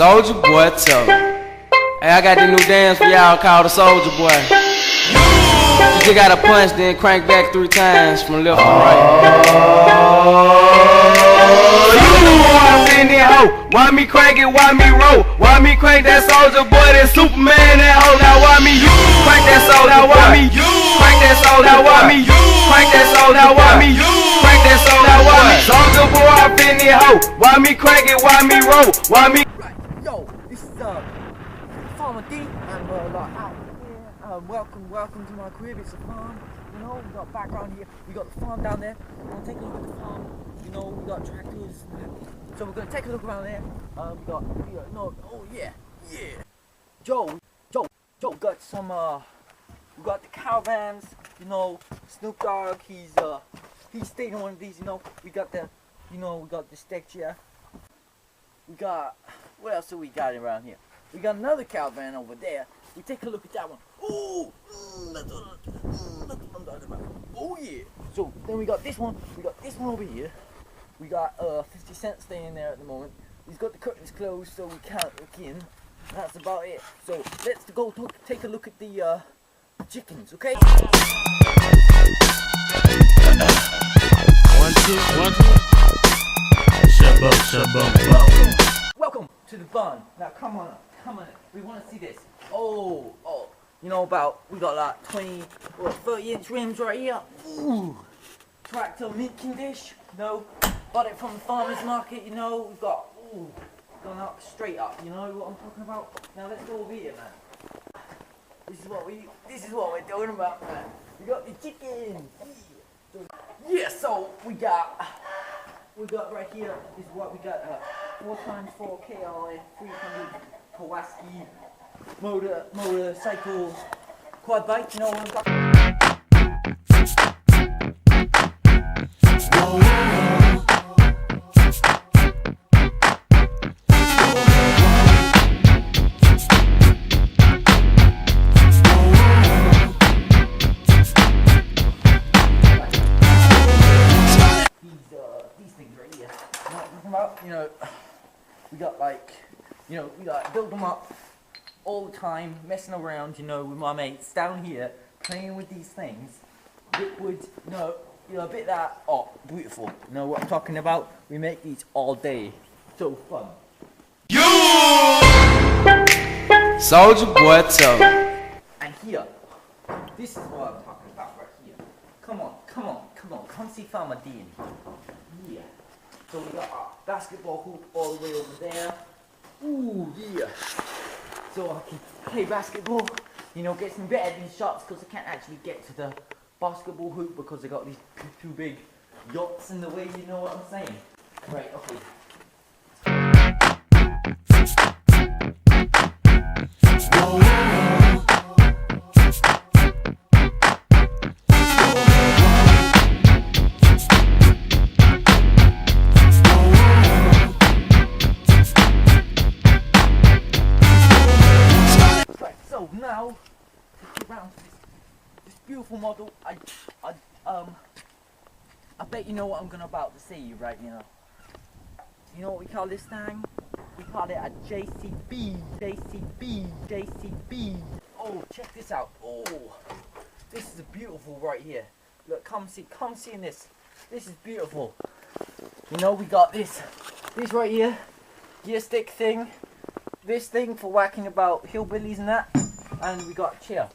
Soulja Boy tough. Hey, I got this new dance for y'all called the Soulja Boy. You just gotta punch, then crank back 3 times from left to right. Why me crank it, why me roll? Why me crank that Soulja Boy, that Superman, that hoe? Now why me crank that soul? Now why me crank that soul? Now why me crank that soul? Now why me crank that soul? Now why me Soulja Boy up in the hoe? Why me crank it, why me roll? Why me? Yo, this is Farmer D, and we're like out here. Welcome to my crib. It's a farm. You know, we got background here. We got the farm down there. We'll take a look at the farm. You know, we got tractors. So we're gonna take a look around there. Oh yeah. Joe, got some. We got the caravans. You know, Snoop Dogg. He's staying in one of these. You know, we got the stick chair. We got, what else do we got around here? We got another caravan over there. We take a look at that one. Ooh, that's what I'm talking about. Oh yeah. So then we got this one. We got this one over here. We got 50 Cent staying there at the moment. He's got the curtains closed so we can't look in. That's about it. So let's go take a look at the chickens, okay? 1, 2, 1, 2. Shabba. Welcome to the barn. Now come on. We want to see this. Oh. You know we got like 30-inch rims right here. Ooh. Tractor milking dish. No. Got it from the farmer's market, you know. We've got, gone up, straight up, you know what I'm talking about? Now let's go over here, man. This is what we're doing about, man. We got the chickens. Yeah, so we got right here, this is what we got, 4x4 KLA 300 Kawasaki motorcycle quad bike, you know what I'm talking about? These things right here. You know what I'm talking about? You know, we got build them up all the time, messing around, you know, with my mates down here, playing with these things. Liquid, a bit of that, beautiful. You know what I'm talking about? We make these all day. So fun. Soulja Boy tough. And here, this is what I'm talking about right here. Come on, come see Farmer D in here. Yeah. So we got our basketball hoop all the way over there. Ooh, yeah. So I can play basketball, you know, get some better than shots because I can't actually get to the basketball hoop because I got these two big yachts in the way, you know what I'm saying? Right, okay. So now, take around this beautiful model. I bet you know what I'm about to say right now. You know what we call this thing? We call it a JCB. Oh, check this out. Oh, this is beautiful right here. Look, come see in this. This is beautiful. You know, we got this right here, gear stick thing. This thing for whacking about hillbillies and that. And we got a chair.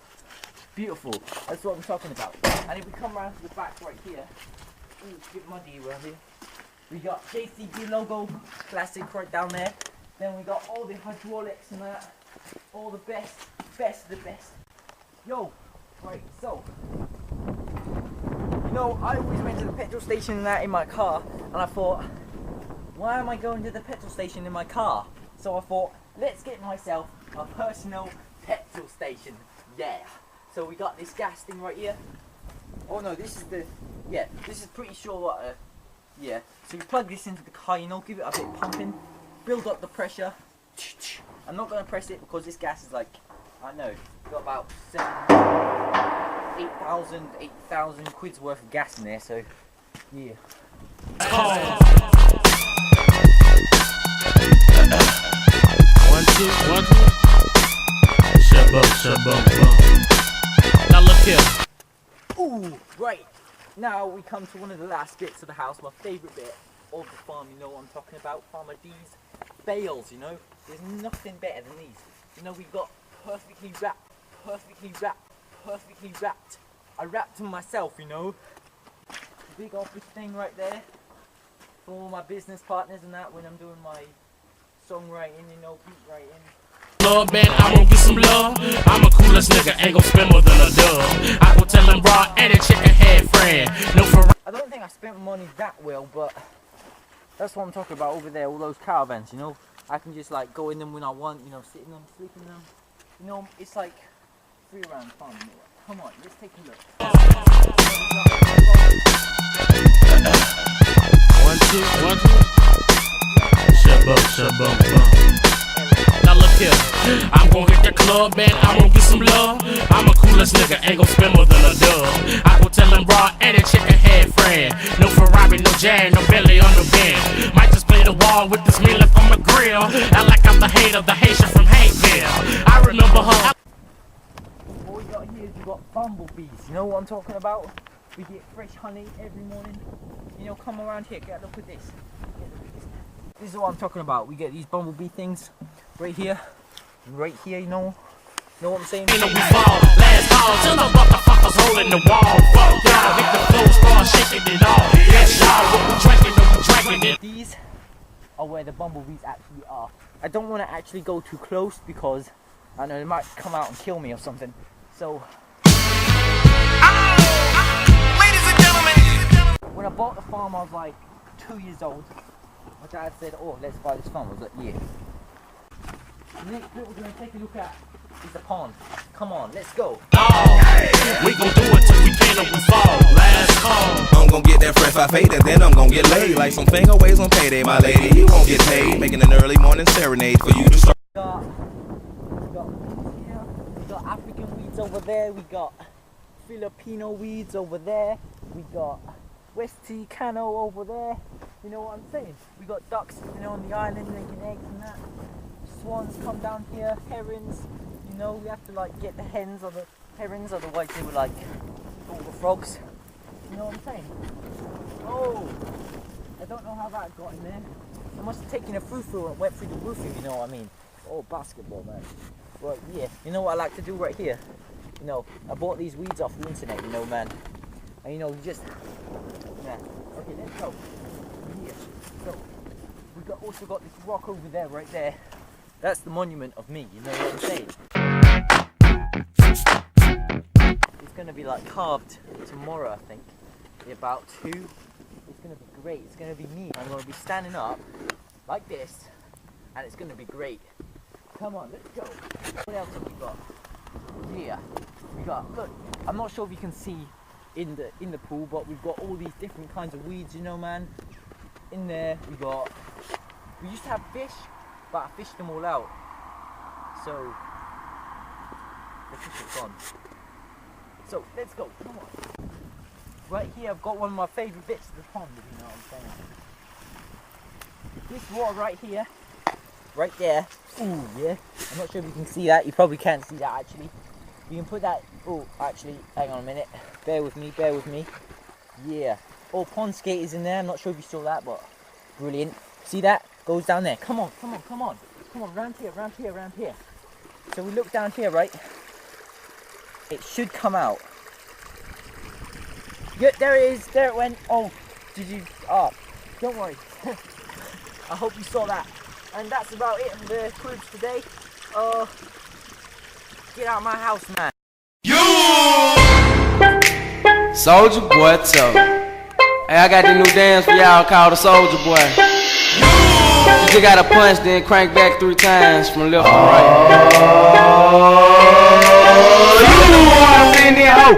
Beautiful. That's what I'm talking about. And if we come around to the back right here, it's a bit muddy around here. We got JCB logo, classic right down there. Then we got all the hydraulics and that. All the best of the best. Yo, right, so. You know, I always went to the petrol station and that in my car. And I thought, why am I going to the petrol station in my car? So I thought, let's get myself a personal petrol station. Yeah. So we got this gas thing right here. Oh no, this is pretty sure what yeah. So you plug this into the car, you know, give it a bit pumping, build up the pressure. I'm not gonna press it because this gas is like, I know, got about 8,000 quid's worth of gas in there, so yeah. 1, 2. Shabba. Now look here. Ooh, right. Now we come to one of the last bits of the house, my favourite bit of the farm. You know what I'm talking about? Farmer D's bales, you know? There's nothing better than these. You know, we got perfectly wrapped. I wrapped them myself, you know? Big office thing right there for all my business partners and that when I'm doing my songwriting, you know, beat writing. Love, man, I gon' get some love. I'm a coolest nigga, ain't gon' spend more than a dub. I gon' tell them raw and a chicken head friend. No for I don't think I spent money that well, but that's what I'm talking about over there, all those caravans, you know? I can just like go in them when I want, you know, sit in them, sleep in them. You know, it's like free around fun, you know? Come on, let's take a look. 1, 2. Shabba. Now look here, I'm gon' hit the club, man, I'm gon' get some love. I'm a coolest nigga, ain't gon' spend more than a dub. I gon' tell them raw and a chicken head friend. No Ferrari, no Jag, no Bentley on the Benz. Might just play the wall with this meal from the grill. I like I'm the Haitian from Hanksville. I remember her. What we got here is we got bumblebees, you know what I'm talking about? We get fresh honey every morning. You know, come around here, get a look at this. This is what I'm talking about. We get these bumblebee things right here, you know what I'm saying? You know we fall, last call, till the motherfuckers holding the wall. Fuck y'all, hit the floor, start shaking it all. Yes, y'all, what we drinking it. These are where the bumblebees actually are. I don't want to actually go too close because I know they might come out and kill me or something. So, Ladies and gentlemen. when I bought the farm, I was like 2 years old. My dad said, "Oh, let's buy this farm." I was like, "Yeah." The next bit we're going to take a look at is the pond. Come on, let's go. We gon' do it till we can't or we fall. Last call. I'm gon' get that fresh five fade and then I'm gon' get laid like some finger waves on payday, my lady. You won't get paid, making an early morning serenade for you to start. We got weeds here. We got African weeds over there. We got Filipino weeds over there. We got West Cano over there. You know what I'm saying? We got ducks, you know, on the island making eggs and that. Swans come down here, herons. You know, we have to like get the hens or the herons, otherwise they would like all the frogs. You know what I'm saying? Oh, I don't know how that got in there. I must have taken a through and went through the roofing, you know what I mean? Oh, basketball, man. Right, yeah. You know what I like to do right here? You know, I bought these weeds off the internet, you know, man. And you know, you just, yeah. Okay, let's go. Here. So, we also got this rock over there, right there. That's the monument of me, you know what I'm saying? It's gonna be like carved tomorrow, I think. About 2. It's gonna be great. It's gonna be me. I'm gonna be standing up like this, and it's gonna be great. Come on, let's go. What else have we got? Yeah, we got. Look, I'm not sure if you can see in the pool, but we've got all these different kinds of weeds, you know, man. In there, we used to have fish, but I fished them all out. So the fish are gone. So let's go. Come on. Right here, I've got one of my favourite bits of the pond, if you know what I'm saying. This water right here, right there. Ooh, yeah. I'm not sure if you can see that. You probably can't see that actually. You can put that. Oh, actually, hang on a minute. Bear with me. Yeah. Oh, pond skate is in there. I'm not sure if you saw that, but brilliant. See that? Goes down there. Come on. Round here. So we look down here, right? It should come out. Yeah, there it is. There it went. Oh, did you? Oh, don't worry. I hope you saw that. And that's about it on the cruise today. Get out of my house, man. Soldier Boy Toe. Hey, I got the new dance for y'all called the Soldier Boy. You just gotta punch, then crank back 3 times from left to right. You the one I'm in there, ho.